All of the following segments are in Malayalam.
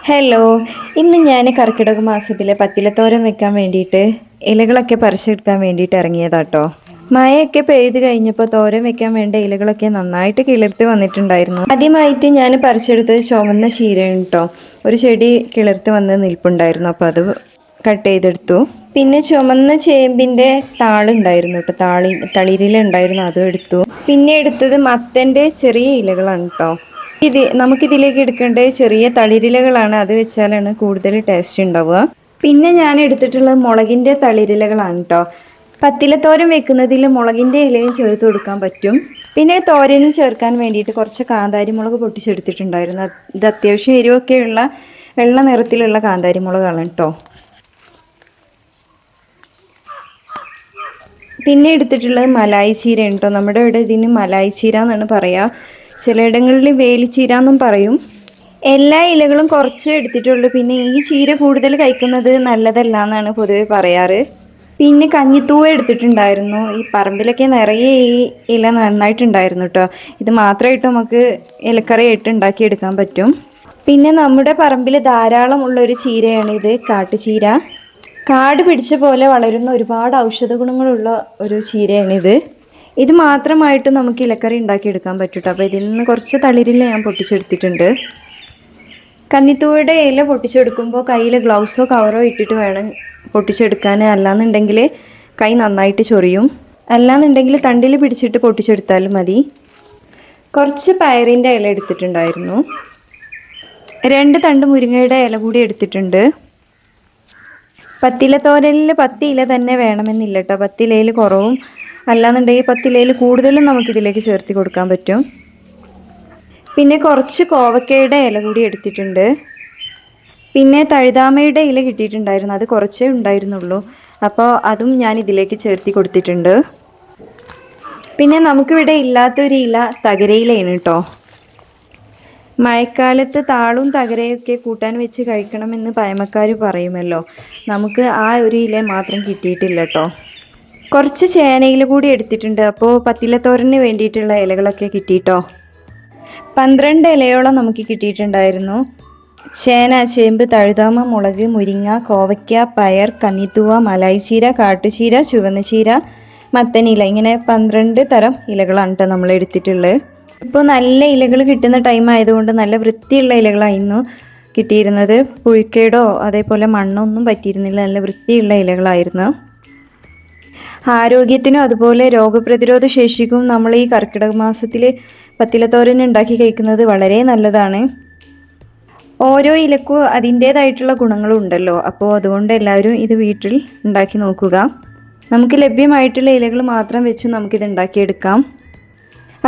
ഹലോ, ഇന്ന് ഞാൻ കർക്കിടക മാസത്തിലെ പത്തിലത്തോരൻ വെക്കാൻ വേണ്ടിയിട്ട് ഇലകളൊക്കെ പറിച്ചെടുക്കാൻ വേണ്ടിയിട്ട് ഇറങ്ങിയതാട്ടോ. മഴയൊക്കെ പെയ്ത് കഴിഞ്ഞപ്പോൾ തോരൻ വെക്കാൻ വേണ്ട ഇലകളൊക്കെ നന്നായിട്ട് കിളിർത്ത് വന്നിട്ടുണ്ടായിരുന്നു. ആദ്യമായിട്ട് ഞാൻ പറിച്ചെടുത്തത് ചുവന്ന ചീരയാണ് കേട്ടോ. ഒരു ചെടി കിളിർത്ത് വന്ന് നിൽപ്പുണ്ടായിരുന്നു, അപ്പോൾ അത് കട്ട് ചെയ്തെടുത്തു. പിന്നെ ചുമന്ന ചേമ്പിൻ്റെ താളുണ്ടായിരുന്നു കേട്ടോ, തളിരിലുണ്ടായിരുന്നു, അതും എടുത്തു. പിന്നെ എടുത്തത് മത്തൻ്റെ ചെറിയ ഇലകളാണ് കേട്ടോ. നമുക്കിതിലേക്ക് എടുക്കേണ്ടത് ചെറിയ തളിരിലകളാണ്, അത് വെച്ചാലാണ് കൂടുതൽ ടേസ്റ്റ് ഉണ്ടാവുക. പിന്നെ ഞാൻ എടുത്തിട്ടുള്ളത് മുളകിൻ്റെ തളിരിലകളാണ് കേട്ടോ. പത്തിലത്തോരൻ വെക്കുന്നതിൽ മുളകിൻ്റെ ഇലയും ചേർത്ത് കൊടുക്കാൻ പറ്റും. പിന്നെ തോരനും ചേർക്കാൻ വേണ്ടിയിട്ട് കുറച്ച് കാന്താരി മുളക് പൊട്ടിച്ചെടുത്തിട്ടുണ്ടായിരുന്നു. ഇത് അത്യാവശ്യം എരിവൊക്കെയുള്ള വെള്ള നിറത്തിലുള്ള കാന്താരി മുളകാണ് കേട്ടോ. പിന്നെ എടുത്തിട്ടുള്ളത് മലായി ചീര കേട്ടോ. നമ്മുടെ ഇവിടെ ഇതിന് മലായി ചീര എന്നാണ് പറയുക. ചിലയിടങ്ങളിൽ വേലിച്ചീര എന്നും പറയും. എല്ലാ ഇലകളും കുറച്ച് എടുത്തിട്ടുള്ളൂ. പിന്നെ ഈ ചീര കൂടുതൽ കഴിക്കുന്നത് നല്ലതല്ല എന്നാണ് പൊതുവെ പറയാറ്. പിന്നെ കഞ്ഞിത്തൂവ എടുത്തിട്ടുണ്ടായിരുന്നു. ഈ പറമ്പിലൊക്കെ നിറയെ ഈ ഇല നന്നായിട്ടുണ്ടായിരുന്നു കേട്ടോ. ഇത് മാത്രമായിട്ട് നമുക്ക് ഇലക്കറിയായിട്ട് ഉണ്ടാക്കിയെടുക്കാൻ പറ്റും. പിന്നെ നമ്മുടെ പറമ്പിൽ ധാരാളം ഉള്ളൊരു ചീരയാണിത്, കാട്ടുചീര. കാട് പിടിച്ച പോലെ വളരുന്ന ഒരുപാട് ഔഷധ ഗുണങ്ങളുള്ള ഒരു ചീരയാണിത്. ഇത് മാത്രമായിട്ട് നമുക്ക് ഇലക്കറി ഉണ്ടാക്കിയെടുക്കാൻ പറ്റും. അപ്പോൾ ഇതിൽ നിന്ന് കുറച്ച് തളിരില ഞാൻ പൊട്ടിച്ചെടുത്തിട്ടുണ്ട്. കന്നിത്തൂവയുടെ ഇല പൊട്ടിച്ചെടുക്കുമ്പോൾ കയ്യിൽ ഗ്ലൗസോ കവറോ ഇട്ടിട്ട് വേണം പൊട്ടിച്ചെടുക്കാൻ. അല്ലാന്നുണ്ടെങ്കിൽ കൈ നന്നായിട്ട് ചൊറിയും. അല്ലാന്നുണ്ടെങ്കിൽ തണ്ടിൽ പിടിച്ചിട്ട് പൊട്ടിച്ചെടുത്താലും മതി. കുറച്ച് പയറിൻ്റെ ഇല എടുത്തിട്ടുണ്ടായിരുന്നു. 2 തണ്ട് മുരിങ്ങയുടെ ഇല കൂടി എടുത്തിട്ടുണ്ട്. പത്തിലത്തോരനിൽ 10 ഇല തന്നെ വേണമെന്നില്ല കേട്ടോ. 10 ഇലയിൽ കുറവും അല്ലാന്നുണ്ടെങ്കിൽ 10 ഇലയിൽ കൂടുതലും നമുക്കിതിലേക്ക് ചേർത്ത് കൊടുക്കാൻ പറ്റും. പിന്നെ കുറച്ച് കോവക്കയുടെ ഇല കൂടി എടുത്തിട്ടുണ്ട്. പിന്നെ തഴുതാമയുടെ ഇല കിട്ടിയിട്ടുണ്ടായിരുന്നു, അത് കുറച്ചേ ഉണ്ടായിരുന്നുള്ളൂ. അപ്പോൾ അതും ഞാൻ ഇതിലേക്ക് ചേർത്തി കൊടുത്തിട്ടുണ്ട്. പിന്നെ നമുക്കിവിടെ ഇല്ലാത്തൊരു ഇല തകരയിലയാണ് കേട്ടോ. മഴക്കാലത്ത് താളും തകരയൊക്കെ കൂട്ടാൻ വെച്ച് കഴിക്കണമെന്ന് പഴമക്കാർ പറയുമല്ലോ. നമുക്ക് ആ ഒരു ഇല മാത്രം കിട്ടിയിട്ടില്ല കേട്ടോ. കുറച്ച് ചേനയില കൂടി എടുത്തിട്ടുണ്ട്. അപ്പോൾ പത്തിലത്തോരന് വേണ്ടിയിട്ടുള്ള ഇലകളൊക്കെ കിട്ടിയിട്ടോ. 12 ഇലയോളം നമുക്ക് കിട്ടിയിട്ടുണ്ടായിരുന്നു. ചേന, ചേമ്പ്, തഴുതാമ, മുളക്, മുരിങ്ങ, കോവയ്ക്ക, പയർ, കന്നിത്തൂവ, മലായി ചീര, കാട്ടുചീര, ചുവന്ന ചീര, മത്തനില, ഇങ്ങനെ 12 തരം ഇലകളാണ് കേട്ടോ നമ്മൾ എടുത്തിട്ടുള്ളത്. ഇപ്പോൾ നല്ല ഇലകൾ കിട്ടുന്ന ടൈം ആയതുകൊണ്ട് നല്ല വൃത്തിയുള്ള ഇലകളായിരുന്നു കിട്ടിയിരുന്നത്. പുഴുക്കേടോ അതേപോലെ മണ്ണൊന്നും പറ്റിയിരുന്നില്ല, നല്ല വൃത്തിയുള്ള ഇലകളായിരുന്നു. ആരോഗ്യത്തിനും അതുപോലെ രോഗപ്രതിരോധ ശേഷിക്കും നമ്മൾ ഈ കർക്കിടക മാസത്തിൽ പത്തിലത്തോരൻ ഉണ്ടാക്കി കഴിക്കുന്നത് വളരെ നല്ലതാണ്. ഓരോ ഇലക്കും അതിൻ്റേതായിട്ടുള്ള ഗുണങ്ങളും ഉണ്ടല്ലോ. അപ്പോൾ അതുകൊണ്ട് എല്ലാവരും ഇത് വീട്ടിൽ ഉണ്ടാക്കി നോക്കുക. നമുക്ക് ലഭ്യമായിട്ടുള്ള ഇലകൾ മാത്രം വെച്ച് നമുക്കിത് ഉണ്ടാക്കിയെടുക്കാം.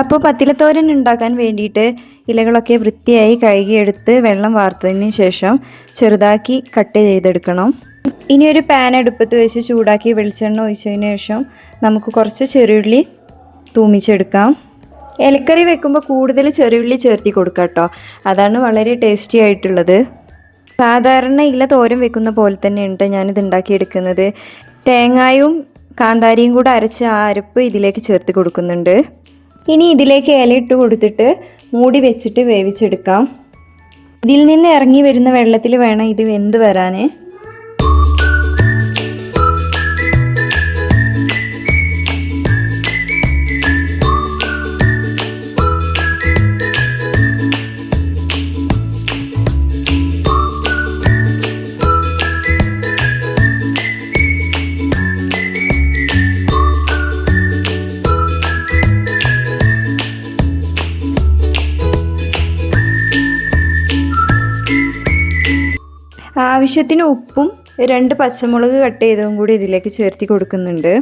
അപ്പോൾ പത്തിലത്തോരൻ ഉണ്ടാക്കാൻ വേണ്ടിയിട്ട് ഇലകളൊക്കെ വൃത്തിയായി കഴുകിയെടുത്ത് വെള്ളം വാർത്തതിന് ശേഷം ചെറുതാക്കി കട്ട് ചെയ്തെടുക്കണം. ഇനി ഒരു പാൻ അടുപ്പത്ത് വെച്ച് ചൂടാക്കി വെളിച്ചെണ്ണ ഒഴിച്ചതിന് ശേഷം നമുക്ക് കുറച്ച് ചെറിയുള്ളി തൂമിച്ചെടുക്കാം. ഇലക്കറി വെക്കുമ്പോൾ കൂടുതൽ ചെറിയുള്ളി ചേർത്തി കൊടുക്കാം കേട്ടോ. അതാണ് വളരെ ടേസ്റ്റി ആയിട്ടുള്ളത്. സാധാരണ ഇല തോരൻ വെക്കുന്ന പോലെ തന്നെയാണ് ഞാനിത് ഉണ്ടാക്കിയെടുക്കുന്നത്. തേങ്ങായും കാന്താരിയും കൂടെ അരച്ച് ആ അരപ്പ് ഇതിലേക്ക് ചേർത്ത് കൊടുക്കുന്നുണ്ട്. ഇനി ഇതിലേക്ക് ഇല ഇട്ട് കൊടുത്തിട്ട് മൂടി വെച്ചിട്ട് വേവിച്ചെടുക്കാം. ഇതിൽ നിന്ന് ഇറങ്ങി വരുന്ന വെള്ളത്തിൽ വേണം ഇത് വെന്ത് വരാൻ. ആവശ്യത്തിന് ഉപ്പും 2 പച്ചമുളക് കട്ട് ചെയ്തതും കൂടി ഇതിലേക്ക് ചേർത്തി കൊടുക്കുന്നുണ്ട്.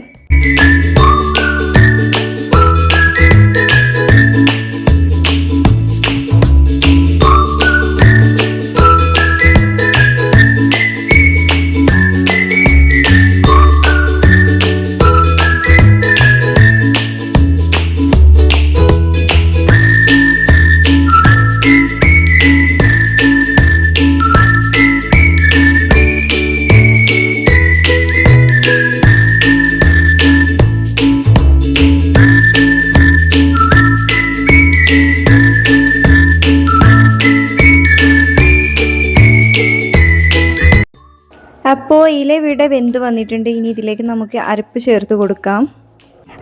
അപ്പോൾ ഇല ഇവിടെ വെന്ത് വന്നിട്ടുണ്ട്. ഇനി ഇതിലേക്ക് നമുക്ക് അരപ്പ് ചേർത്ത് കൊടുക്കാം.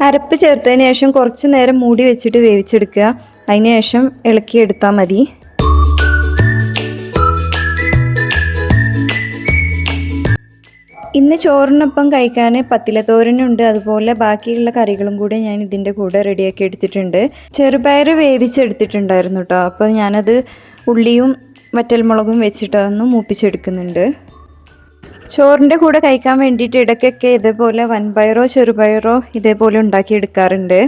അരപ്പ് ചേർത്തതിന് ശേഷം കുറച്ച് നേരം മൂടി വെച്ചിട്ട് വേവിച്ചെടുക്കുക. അതിന് ശേഷം ഇളക്കിയെടുത്താൽ മതി. ഇന്ന് ചോറിനൊപ്പം കഴിക്കാൻ പത്തിലത്തോരനുണ്ട്. അതുപോലെ ബാക്കിയുള്ള കറികളും കൂടെ ഞാൻ ഇതിൻ്റെ കൂടെ റെഡിയാക്കി എടുത്തിട്ടുണ്ട്. ചെറുപയർ വേവിച്ചെടുത്തിട്ടുണ്ടായിരുന്നു കേട്ടോ. അപ്പോൾ ഞാനത് ഉള്ളിയും വറ്റൽമുളകും വെച്ചിട്ടൊന്ന് മൂപ്പിച്ചെടുക്കുന്നുണ്ട്. ചോറിൻ്റെ കൂടെ കഴിക്കാൻ വേണ്ടിയിട്ട് ഇടയ്ക്കൊക്കെ ഇതേപോലെ വൻപയറോ ചെറുപയറോ ഇതേപോലെ ഉണ്ടാക്കിയെടുക്കാറുണ്ട്.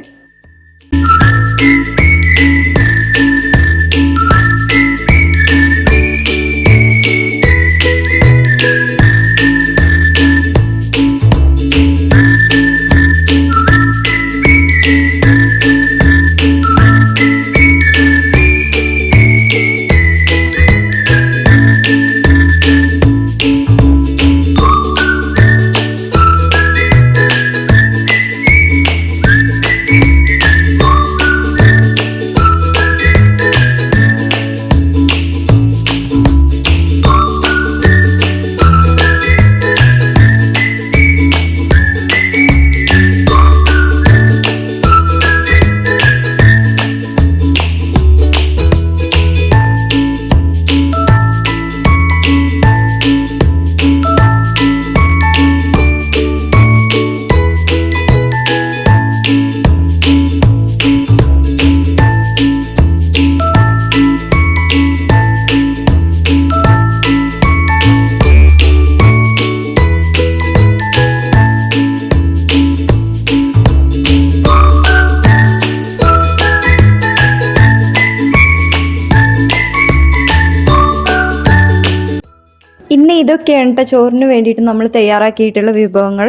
ഇന്ന് ഇതൊക്കെയാണ് കേട്ടോ ചോറിന് വേണ്ടിയിട്ട് നമ്മൾ തയ്യാറാക്കിയിട്ടുള്ള വിഭവങ്ങൾ.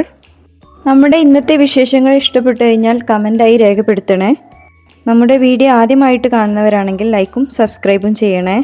നമ്മുടെ ഇന്നത്തെ വിശേഷങ്ങൾ ഇഷ്ടപ്പെട്ടു കഴിഞ്ഞാൽ കമൻറ്റായി രേഖപ്പെടുത്തണേ. നമ്മുടെ വീഡിയോ ആദ്യമായിട്ട് കാണുന്നവരാണെങ്കിൽ ലൈക്കും സബ്സ്ക്രൈബും ചെയ്യണേ.